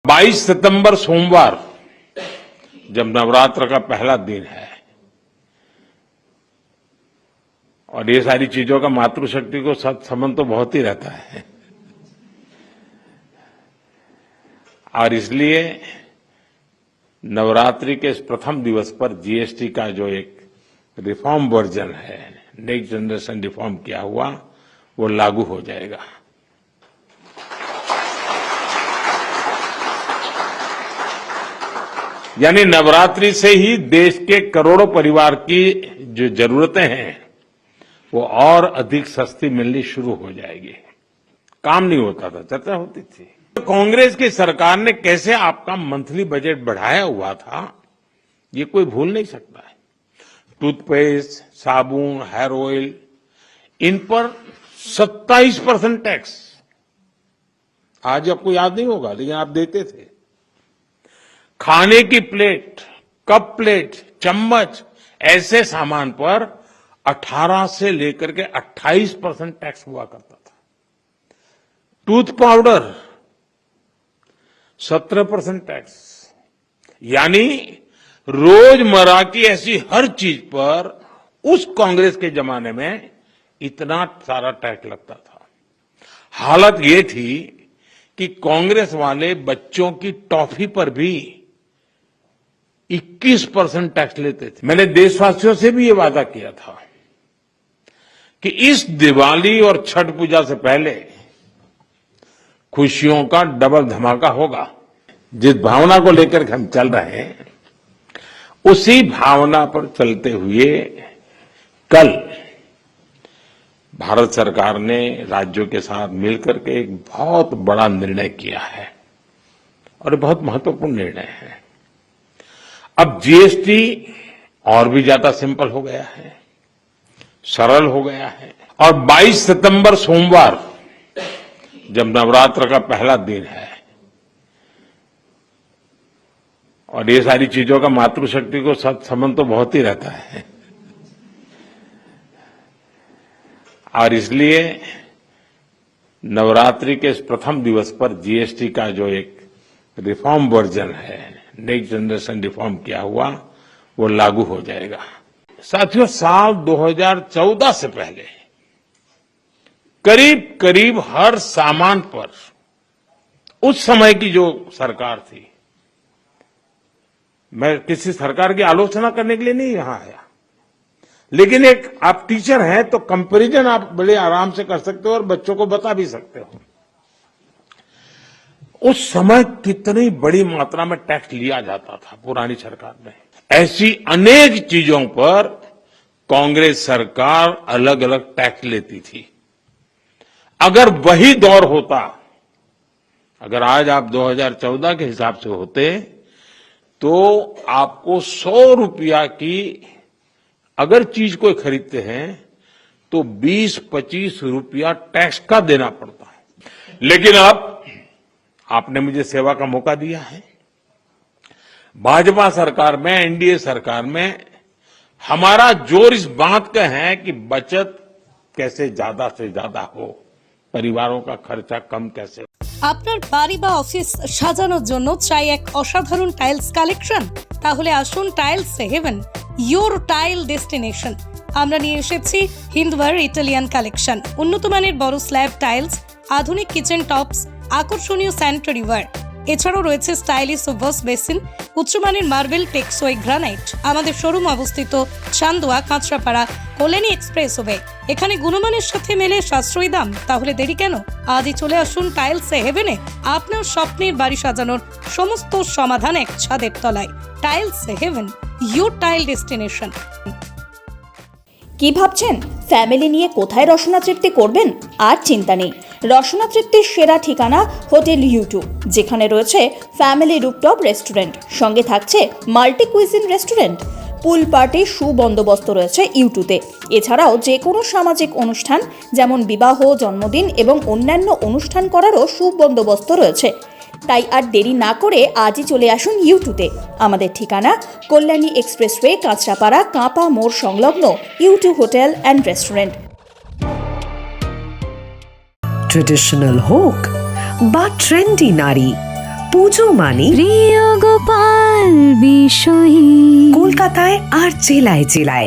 22 सितंबर सोमवार जब नवरात्र का पहला दिन है और ये सारी चीजों का मातृशक्ति को संबंध तो बहुत ही रहता है और इसलिए नवरात्रि के इस प्रथम दिवस पर जीएसटी का जो एक रिफॉर्म वर्जन है, नेक्स्ट जनरेशन रिफॉर्म किया हुआ, वो लागू हो जाएगा। यानी नवरात्रि से ही देश के करोड़ों परिवार की जो जरूरतें हैं वो और अधिक सस्ती मिलनी शुरू हो जाएगी। काम नहीं होता था, चर्चा होती थी। तो कांग्रेस की सरकार ने कैसे आपका मंथली बजट बढ़ाया हुआ था, ये कोई भूल नहीं सकता है। टूथपेस्ट, साबुन, हेयर ऑयल, इन पर 27% टैक्स। आज आपको याद नहीं होगा, लेकिन आप देते थे। खाने की प्लेट, कप प्लेट, चम्मच, ऐसे सामान पर 18 से लेकर के 28% टैक्स हुआ करता था। Tooth powder 17% tax. यानी रोजमर्रा की ऐसी हर चीज पर उस कांग्रेस के जमाने में इतना सारा टैक्स लगता था। हालत ये थी कि कांग्रेस वाले बच्चों की टॉफी पर भी 21% टैक्स लेते थे। मैंने देशवासियों से भी ये वादा किया था कि इस दिवाली और छठ पूजा से पहले खुशियों का डबल धमाका होगा। जिस भावना को लेकर हम चल रहे हैं, उसी भावना पर चलते हुए कल भारत सरकार ने राज्यों के साथ मिलकर के एक बहुत बड़ा निर्णय किया है और बहुत महत्वपूर्ण निर्णय है। अब जीएसटी और भी ज्यादा सिंपल हो गया है, सरल हो गया है और 22 सितंबर सोमवार जब नवरात्र का पहला दिन है और ये सारी चीजों का मातृशक्ति को संबंध तो बहुत ही रहता है और इसलिए नवरात्रि के इस प्रथम दिवस पर जीएसटी का जो एक रिफॉर्म वर्जन है, नेक्स्ट जनरेशन रिफॉर्म किया हुआ, वो लागू हो जाएगा। साथियों, साल 2014 से पहले करीब करीब हर सामान पर उस समय की जो सरकार थी, मैं किसी सरकार की आलोचना करने के लिए नहीं यहां आया, लेकिन एक आप टीचर हैं तो कंपैरिजन आप बड़े आराम से कर सकते हो और बच्चों को बता भी सकते हो। उस समय कितनी बड़ी मात्रा में टैक्स लिया जाता था पुरानी सरकार में। ऐसी अनेक चीजों पर कांग्रेस सरकार अलग अलग टैक्स लेती थी। अगर वही दौर होता, अगर आज आप 2014 के हिसाब से होते, तो आपको 100 रुपया की अगर चीज कोई खरीदते हैं तो 20-25 रुपया टैक्स का देना पड़ता है। लेकिन अब आपने मुझे सेवा का मौका दिया है। भाजपा सरकार में, एनडीए सरकार में हमारा जोर इस बात का है कि बचत कैसे ज्यादा से ज्यादा हो, परिवारों का खर्चा कम कैसे। আপনার বাড়ি বা অফিস সাজানোর জন্য চাই এক অসাধারণ টাইলস কালেকশন? তাহলে আসুন tiles haven, your tile destination. আমরা নিয়ে এসেছি হিন্দওয়ার ইটালিয়ান কালেকশন। উন্নত মানের বড় স্ল্যাব টাইলস, আধুনিক কিচেন টপস, আকর্ষণীয় স্যানিটারি ওয়্যার, এছাড়াও রয়েছে স্টাইলিশ ওয়াশ বেসিন, উচ্চমানের মার্বেল, টেক্সওয়ে গ্রানাইট। আমাদের শোরুম অবস্থিত চান্দোয়া, কাঁচরাপাড়া, কল্যাণী এক্সপ্রেসওয়ে। এখানে গুণমানের সাথে মেলে সাশ্রয়ী দাম। তাহলে দেরি কেন? আজই চলে আসুন টাইলস হেভেনে। আপনার স্বপ্নের বাড়ি সাজানোর সমস্ত সমাধান এক ছাদের তলায়। Tiles haven, your tile destination. কি ভাবছেন ফ্যামিলি নিয়ে কোথায় রসনা তৃপ্তি করবেন? আর চিন্তা নেই, রসনা তৃপ্তির সেরা ঠিকানা হোটেল ইউ2, যেখানে রয়েছে ফ্যামিলি রুফটপ রেস্টুরেন্ট, সঙ্গে থাকছে মাল্টি কুইজিন রেস্টুরেন্ট। পুল পার্টির সুবন্দোবস্ত রয়েছে ইউ2তে। এছাড়াও যে কোনো সামাজিক অনুষ্ঠান যেমন বিবাহ, জন্মদিন এবং অন্যান্য অনুষ্ঠান করারও সুবন্দোবস্ত রয়েছে। তাই আর দেরি না করে আজই চলে আসুন ইউ2তে। আমাদের ঠিকানা কল্যাণী এক্সপ্রেসওয়ে, কাঁচরাপাড়া, কাঁপা মোড় সংলগ্ন ইউ2 হোটেল অ্যান্ড রেস্টুরেন্ট। ট্রেডিশনাল হোক বা ট্রেন্ডি নারী, পুজো মানে প্রিয় গোপাল বিষয়ী কলকাতায় আর জেলায় জেলায়